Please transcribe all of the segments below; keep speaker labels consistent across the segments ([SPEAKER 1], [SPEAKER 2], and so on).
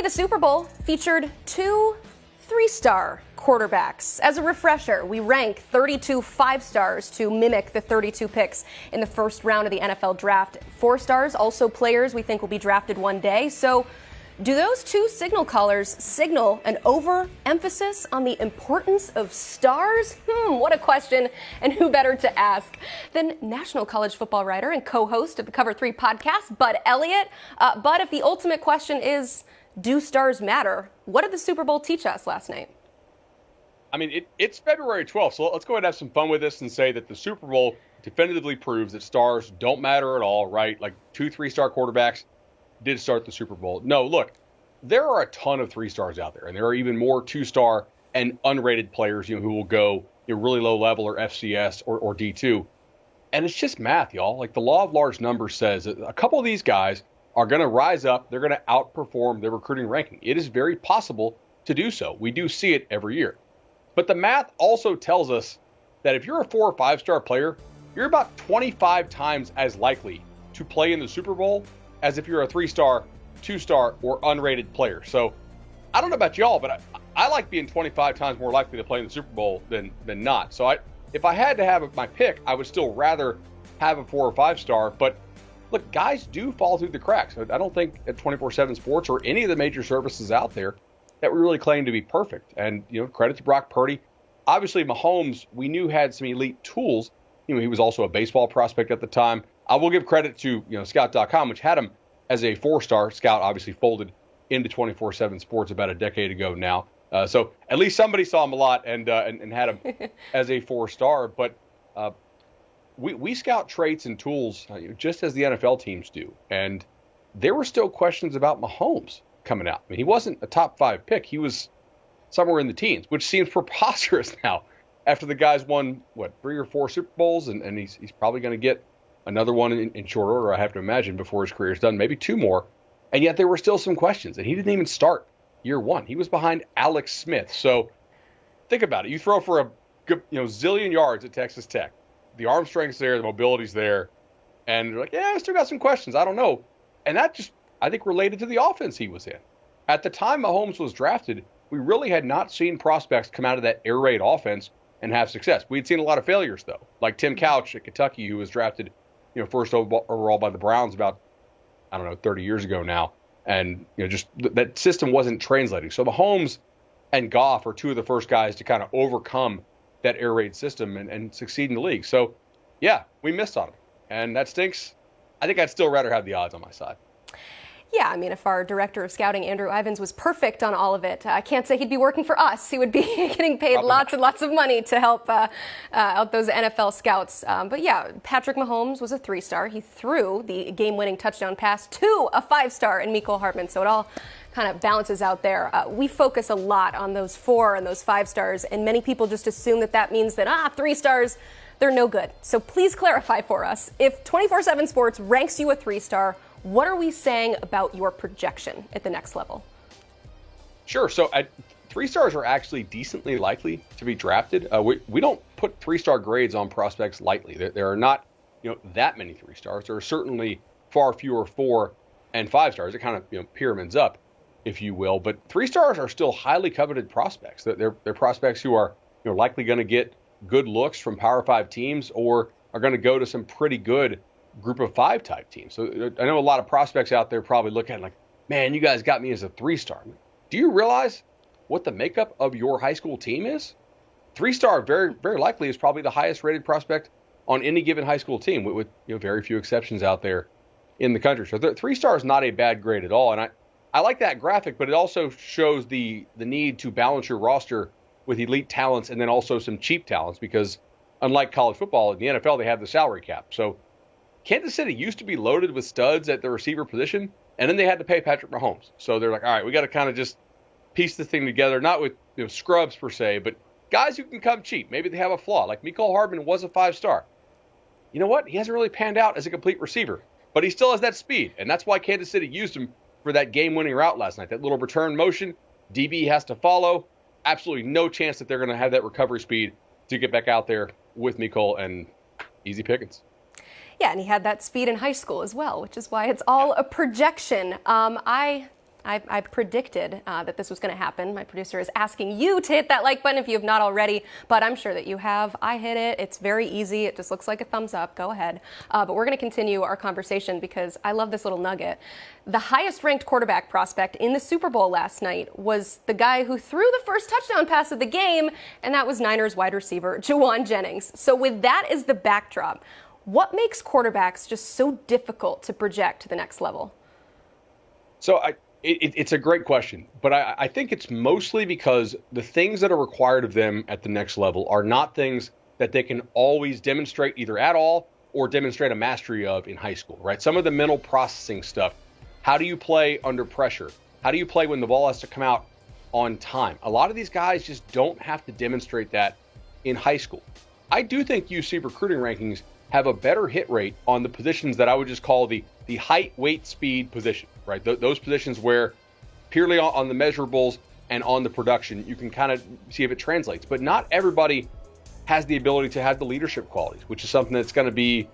[SPEAKER 1] The Super Bowl featured two three-star quarterbacks. As a refresher, we rank 32 five-stars to mimic the 32 picks in the first round of the NFL draft. 4 stars, also players we think will be drafted one day. So do those two signal callers signal an overemphasis on the importance of stars? What a question, and who better to ask than national college football writer and co-host of the Cover 3 podcast, Bud Elliott. Bud, if the ultimate question is, do stars matter? What did the Super Bowl teach us last night?
[SPEAKER 2] I mean, it's February 12th, so let's go ahead and have some fun with this and say that the Super Bowl definitively proves that stars don't matter at all, right? Like 2 3-star quarterbacks did start the Super Bowl. No, look, there are a ton of 3-stars out there, and there are even more 2-star and unrated players, who will go really low level or FCS or D2. And it's just math, y'all. Like the law of large numbers says that a couple of these guys are going to rise up. They're going to outperform their recruiting ranking. It is very possible to do so. We do see it every year. But the math also tells us that if you're a 4 or 5-star player, you're about 25 times as likely to play in the Super Bowl as if you're a 3-star, 2-star, or unrated player. So I don't know about y'all, but I like being 25 times more likely to play in the Super Bowl than not. So if I had to have my pick, I would still rather have a 4 or 5-star. But look, guys do fall through the cracks. I don't think at 24/7 Sports or any of the major services out there that we really claim to be perfect. And, credit to Brock Purdy. Obviously, Mahomes, we knew had some elite tools. He was also a baseball prospect at the time. I will give credit to, Scout.com, which had him as a 4-star. Scout obviously folded into 24/7 Sports about a decade ago now. So at least somebody saw him a lot and had him as a 4-star. But we scout traits and tools just as the NFL teams do. And there were still questions about Mahomes coming out. I mean, he wasn't a top 5 pick. He was somewhere in the teens, which seems preposterous now after the guy's won, 3 or 4 Super Bowls, and he's probably going to get another one in short order, I have to imagine, before his career's done, maybe 2 more. And yet there were still some questions, and he didn't even start year 1. He was behind Alex Smith. So think about it. You throw for a good, zillion yards at Texas Tech. The arm strength's there, the mobility's there, and you're like, yeah, I still got some questions. I don't know. And that just, I think, related to the offense he was in. At the time Mahomes was drafted, we really had not seen prospects come out of that air raid offense and have success. We'd seen a lot of failures, though, like Tim Couch at Kentucky, who was drafted, first overall by the Browns about, 30 years ago now. And, just that system wasn't translating. So Mahomes and Goff are 2 of the first guys to kind of overcome that air raid system and succeed in the league. So, yeah, we missed on him. And that stinks. I think I'd still rather have the odds on my side.
[SPEAKER 1] Yeah, I mean, if our director of scouting, Andrew Ivins, was perfect on all of it, I can't say he'd be working for us. He would be getting paid lots and lots of money to help out those NFL scouts. But yeah, Patrick Mahomes was a 3-star. He threw the game-winning touchdown pass to a 5-star in Mecole Hardman. So it all kind of balances out there. We focus a lot on those 4 and those 5-stars, and many people just assume that means that 3 stars, they're no good. So please clarify for us. If 24/7 Sports ranks you a 3-star, what are we saying about your projection at the next level?
[SPEAKER 2] Sure. So 3-stars are actually decently likely to be drafted. We don't put 3-star grades on prospects lightly. There are not that many 3-stars. There are certainly far fewer 4 and 5-stars. It kind of pyramids up, if you will. But 3-stars are still highly coveted prospects. They're prospects who are likely going to get good looks from Power 5 teams or are going to go to some pretty good Group of 5 type teams. So I know a lot of prospects out there probably look at it like, man, you guys got me as a 3-star. Do you realize what the makeup of your high school team is? 3-star very, very likely is probably the highest rated prospect on any given high school team with very few exceptions out there in the country. So 3-star is not a bad grade at all. And I like that graphic, but it also shows the need to balance your roster with elite talents and then also some cheap talents, because unlike college football, in the NFL, they have the salary cap. So Kansas City used to be loaded with studs at the receiver position, and then they had to pay Patrick Mahomes. So they're like, all right, we got to kind of just piece the thing together, not with scrubs per se, but guys who can come cheap. Maybe they have a flaw. Like Mecole Hardman was a 5-star. You know what? He hasn't really panned out as a complete receiver, but he still has that speed, and that's why Kansas City used him for that game-winning route last night. That little return motion, DB has to follow. Absolutely no chance that they're going to have that recovery speed to get back out there with Mecole, and easy pickings.
[SPEAKER 1] Yeah, and he had that speed in high school as well, which is why it's all a projection. I I predicted that this was going to happen. My producer is asking you to hit that like button if you have not already, but I'm sure that you have. I hit it. It's very easy. It just looks like a thumbs up. Go ahead. But we're going to continue our conversation because I love this little nugget. The highest ranked quarterback prospect in the Super Bowl last night was the guy who threw the first touchdown pass of the game, and that was Niners wide receiver Juwan Jennings. So with that as the backdrop, what makes quarterbacks just so difficult to project to the next level?
[SPEAKER 2] So it's a great question, but I think it's mostly because the things that are required of them at the next level are not things that they can always demonstrate either at all or demonstrate a mastery of in high school, right? Some of the mental processing stuff. How do you play under pressure? How do you play when the ball has to come out on time? A lot of these guys just don't have to demonstrate that in high school. I do think UC recruiting rankings have a better hit rate on the positions that I would just call the height, weight, speed position, right? Those positions where purely on the measurables and on the production, you can kind of see if it translates. But not everybody has the ability to have the leadership qualities, which is something that's going to be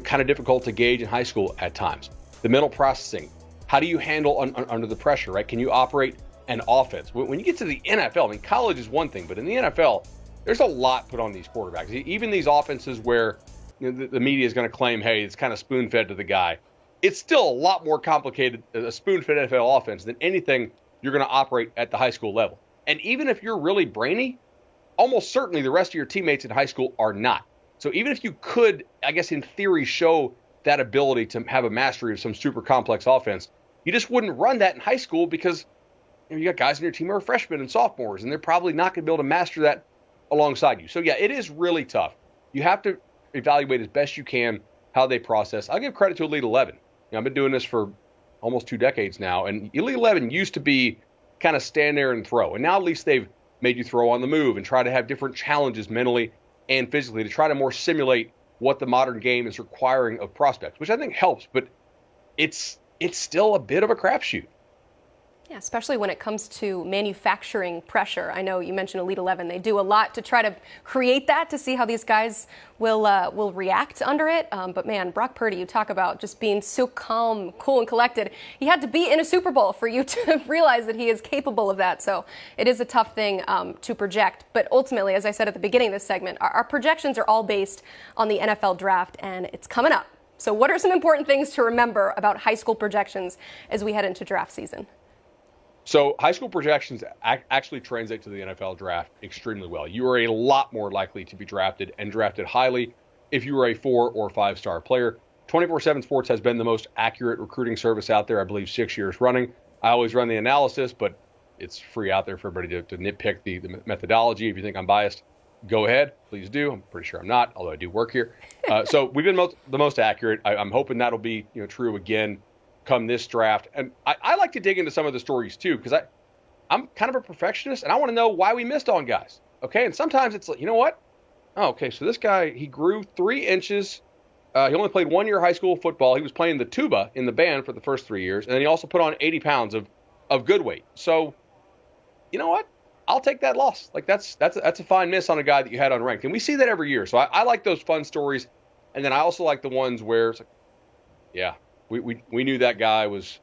[SPEAKER 2] kind of difficult to gauge in high school at times. The mental processing, how do you handle under the pressure, right? Can you operate an offense? When you get to the NFL, I mean, college is one thing, but in the NFL, there's a lot put on these quarterbacks. Even these offenses where the media is going to claim, hey, it's kind of spoon-fed to the guy. It's still a lot more complicated, a spoon-fed NFL offense, than anything you're going to operate at the high school level. And even if you're really brainy, almost certainly the rest of your teammates in high school are not. So even if you could, I guess in theory, show that ability to have a mastery of some super complex offense, you just wouldn't run that in high school because you got guys in your team who are freshmen and sophomores, and they're probably not going to be able to master that alongside you. So yeah, it is really tough. You have to evaluate as best you can how they process. I'll give credit to Elite 11. I've been doing this for almost 2 decades now, and Elite 11 used to be kind of stand there and throw. And now at least they've made you throw on the move and try to have different challenges mentally and physically to try to more simulate what the modern game is requiring of prospects, which I think helps, but it's still a bit of a crapshoot.
[SPEAKER 1] Yeah, especially when it comes to manufacturing pressure. I know you mentioned Elite 11. They do a lot to try to create that, to see how these guys will react under it. But man, Brock Purdy, you talk about just being so calm, cool, and collected. He had to be in a Super Bowl for you to realize that he is capable of that. So it is a tough thing to project. But ultimately, as I said at the beginning of this segment, our projections are all based on the NFL draft, and it's coming up. So what are some important things to remember about high school projections as we head into draft season?
[SPEAKER 2] So high school projections actually translate to the NFL draft extremely well. You are a lot more likely to be drafted and drafted highly if you are a 4 or 5-star player. 24/7 Sports has been the most accurate recruiting service out there, I believe 6 years running. I always run the analysis, but it's free out there for everybody to nitpick the methodology. If you think I'm biased, go ahead. Please do. I'm pretty sure I'm not, although I do work here. So we've been the most accurate. I'm hoping that'll be true again come this draft. And I like to dig into some of the stories too, because I'm kind of a perfectionist and I want to know why we missed on guys. Okay. And sometimes it's like, you know what? Oh, okay. So this guy, he grew 3 inches. He only played 1 year high school football. He was playing the tuba in the band for the first 3 years. And then he also put on 80 pounds of good weight. So you know what? I'll take that loss. Like that's a fine miss on a guy that you had unranked. And we see that every year. So I like those fun stories. And then I also like the ones where it's like, yeah, we knew that guy was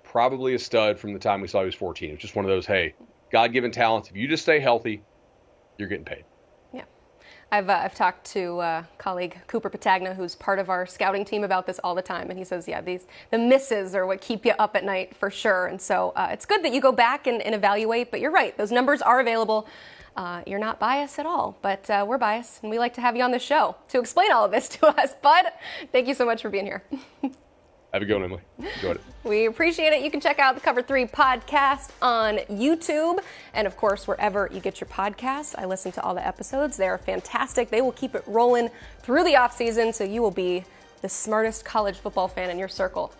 [SPEAKER 2] probably a stud from the time we saw he was 14. It was just one of those, hey, God-given talents. If you just stay healthy, you're getting paid.
[SPEAKER 1] Yeah. I've talked to colleague Cooper Patagna, who's part of our scouting team, about this all the time. And he says, yeah, the misses are what keep you up at night for sure. And so it's good that you go back and evaluate. But you're right. Those numbers are available. You're not biased at all, but we're biased. And we like to have you on the show to explain all of this to us. Bud, thank you so much for being here.
[SPEAKER 2] Have a good one, Emily. Enjoyed it.
[SPEAKER 1] We appreciate it. You can check out the Cover 3 podcast on YouTube and, of course, wherever you get your podcasts. I listen to all the episodes. They're fantastic. They will keep it rolling through the offseason, so you will be the smartest college football fan in your circle.